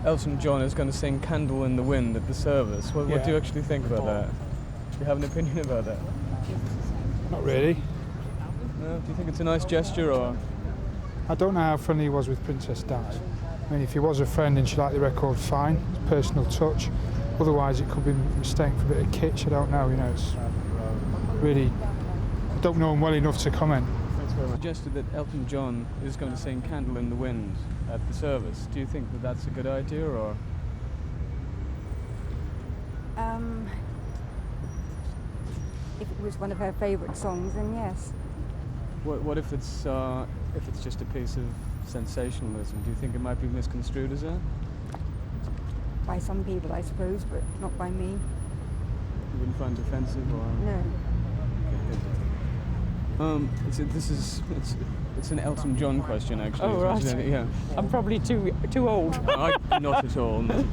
Elton John is going to sing Candle in the Wind at the service. What do you actually think about that? Do you have an opinion about that? Not really. No? Do you think it's a nice gesture, or...? I don't know how friendly he was with Princess Di. I mean, if he was a friend and she liked the record, fine. It's personal touch. Otherwise, it could be mistaken for a bit of kitsch. I don't know, it's really... I don't know him well enough to comment. Thanks very much. Suggested that Elton John is going to sing Candle in the Wind at the service. Do you think that that's a good idea, or...? If it was one of her favourite songs, then yes. What if it's just a piece of sensationalism? Do you think it might be misconstrued as that? By some people, I suppose, but not by me. You wouldn't find it offensive, or...? No. It's an Elton John question, actually. Oh, right. Yeah. I'm probably too old. Not at all. No.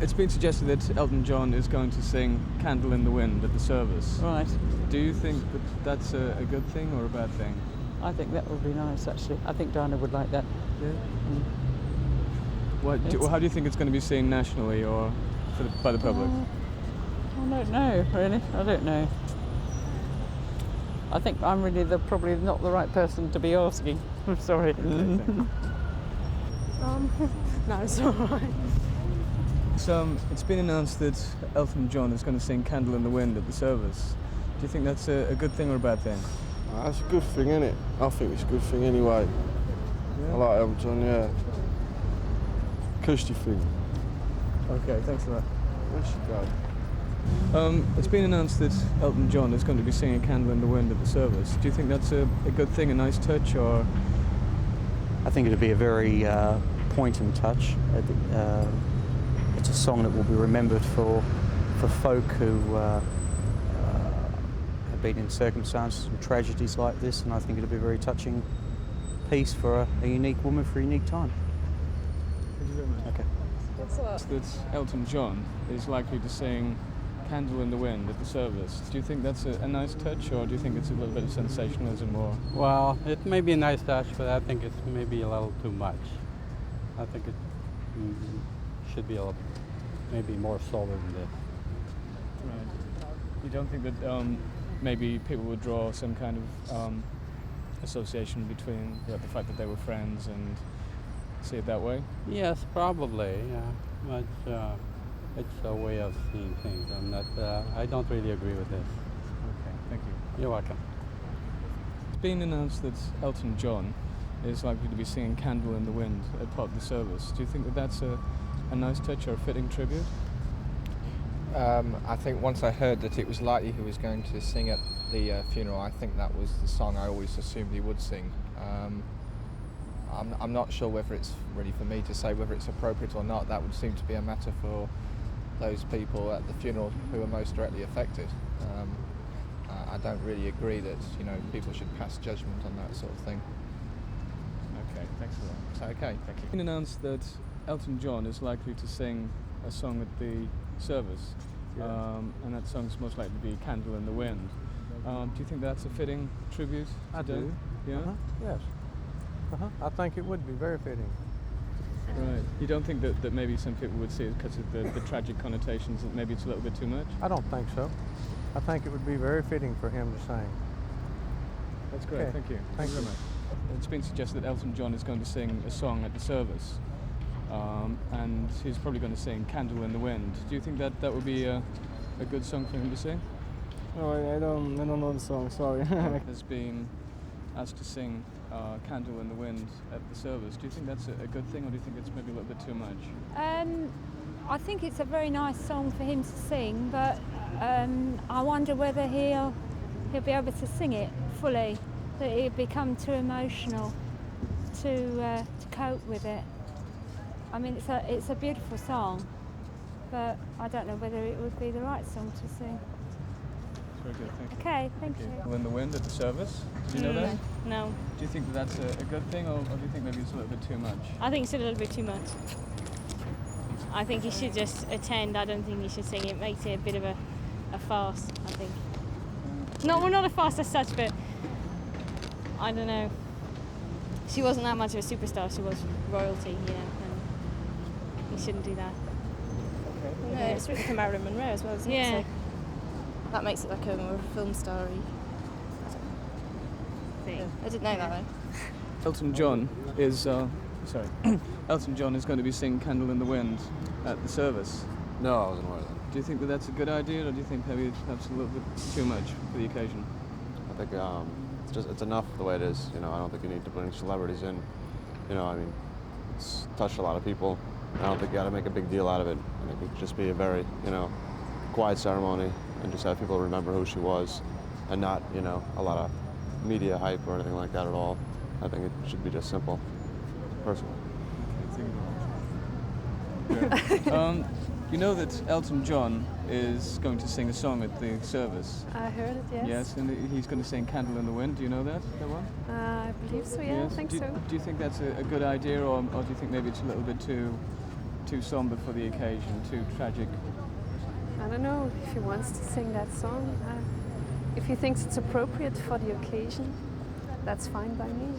It's been suggested that Elton John is going to sing Candle in the Wind at the service. Right. Do you think that that's a good thing or a bad thing? I think that would be nice, actually. I think Diana would like that. Yeah. How do you think it's going to be seen nationally or by the public? I don't know, really. I don't know. I think I'm really probably not the right person to be asking. I'm sorry. No, it's all right. It's been announced that Elton John is going to sing Candle in the Wind at the service. Do you think that's a good thing or a bad thing? That's a good thing, isn't it? I think it's a good thing anyway. Yeah. I like Elton John, yeah. Cushy thing. Okay, thanks for that. There she go. It's been announced that Elton John is going to be singing Candle in the Wind at the service. Do you think that's a good thing, a nice touch, or...? I think it'd be a very poignant touch. It's a song that will be remembered for folk who have been in circumstances and tragedies like this, and I think it'll be a very touching piece for a unique woman for a unique time. Thank you very much. Okay. That Elton John is likely to sing Candle in the Wind at the service. Do you think that's a nice touch, or do you think it's a little bit of sensationalism, or...? Well, it may be a nice touch, but I think it's maybe a little too much. I think it should be maybe more solid than this. Right. You don't think that maybe people would draw some kind of association between the fact that they were friends and see it that way? Yes, probably, yeah. But it's a way of seeing things, and I don't really agree with this. Okay, thank you. You're welcome. It's been announced that Elton John is likely to be singing Candle in the Wind at part of the service. Do you think that that's a nice touch or a fitting tribute? I think once I heard that it was likely he was going to sing at the funeral, I think that was the song I always assumed he would sing. I'm not sure whether it's really for me to say whether it's appropriate or not. That would seem to be a matter for those people at the funeral who are most directly affected. I don't really agree that people should pass judgment on that sort of thing. Okay, thanks for that. So, okay, thank you. It's been announced that Elton John is likely to sing a song at the service, and that song's most likely to be Candle in the Wind. Do you think that's a fitting tribute? I do. Yeah? Yes. I think it would be very fitting. Right. You don't think that maybe some people would see it because of the tragic connotations, that maybe it's a little bit too much? I don't think so. I think it would be very fitting for him to sing. That's great, Okay. thank you. Thank you very much. It's been suggested that Elton John is going to sing a song at the service, and he's probably going to sing Candle in the Wind. Do you think that would be a good song for him to sing? Oh, I don't know the song, sorry. Has been asked to sing Candle in the Wind at the service. Do you think that's a good thing, or do you think it's maybe a little bit too much? I think it's a very nice song for him to sing, but I wonder whether he'll be able to sing it fully, that it'll become too emotional to cope with it. I mean, it's a beautiful song, but I don't know whether it would be the right song to sing. Very good, thank you. Okay, thank you. In the Wind at the service. Did you know that? No. Do you think that's a good thing, or do you think maybe it's a little bit too much? I think it's a little bit too much. I think he should just attend. I don't think he should sing. It makes it a bit of a farce, I think. Not a farce as such, but I don't know. She wasn't that much of a superstar. She was royalty, and he shouldn't do that. No, it's written for Marilyn Monroe as well, isn't Yeah. it? So that makes it like a more of a film story. I didn't know that though. Elton John is Elton John is going to be singing "Candle in the Wind" at the service. No, I wasn't aware of that. Do you think that that's a good idea, or do you think maybe perhaps a little bit too much for the occasion? I think it's enough the way it is. You know, I don't think you need to bring celebrities in. You know, I mean, it's touched a lot of people. I don't think you got to make a big deal out of it. I think it could just be a very, quiet ceremony and just have people remember who she was, and not, a lot of media hype or anything like that at all. I think it should be just simple, personally. You know that Elton John is going to sing a song at the service? I heard it, yes. Yes, and he's going to sing "Candle in the Wind." Do you know that one? I believe so, yeah, Yes. I think do, so. Do you think that's a good idea, or do you think maybe it's a little bit too somber for the occasion, too tragic? I don't know if he wants to sing that song. If he thinks it's appropriate for the occasion, that's fine by me.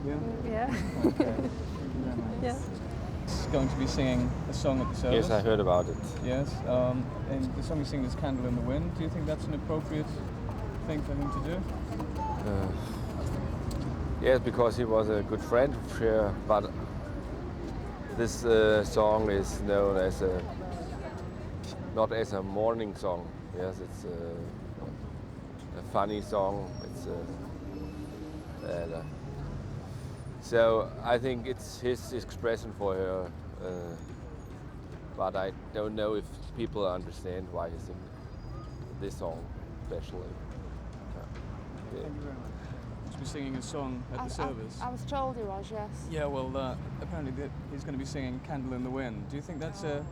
Yeah? Yeah. Okay. Yeah. He's going to be singing a song at the service. Yes, I heard about it. Yes, and the song he's singing is "Candle in the Wind." Do you think that's an appropriate thing for him to do? Yes, because he was a good friend of Cher, but this song is known as not as a mourning song. Yes, it's a funny song. It's so I think it's his expression for her, but I don't know if people understand why he sings this song especially. Thank you very much. He's be singing a song at the service. I was told he was, yes. Yeah, well, apparently he's going to be singing "Candle in the Wind." Do you think that's a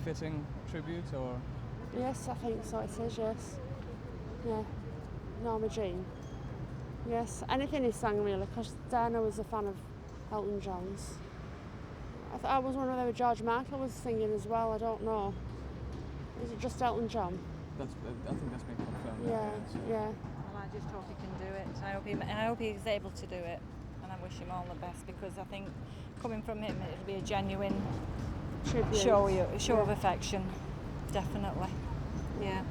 fitting tribute, or? Yes, I think so, it is, yes. Yeah, Norma Jean. Yes, anything he sang really, because Diana was a fan of Elton John's. I was wondering whether George Michael was singing as well, I don't know. Is it just Elton John? I think that's been confirmed. Yeah. Well, I just hope he can do it. I hope he's able to do it, and I wish him all the best, because I think coming from him, it'll be a genuine Tribute. show of affection, definitely. Yeah.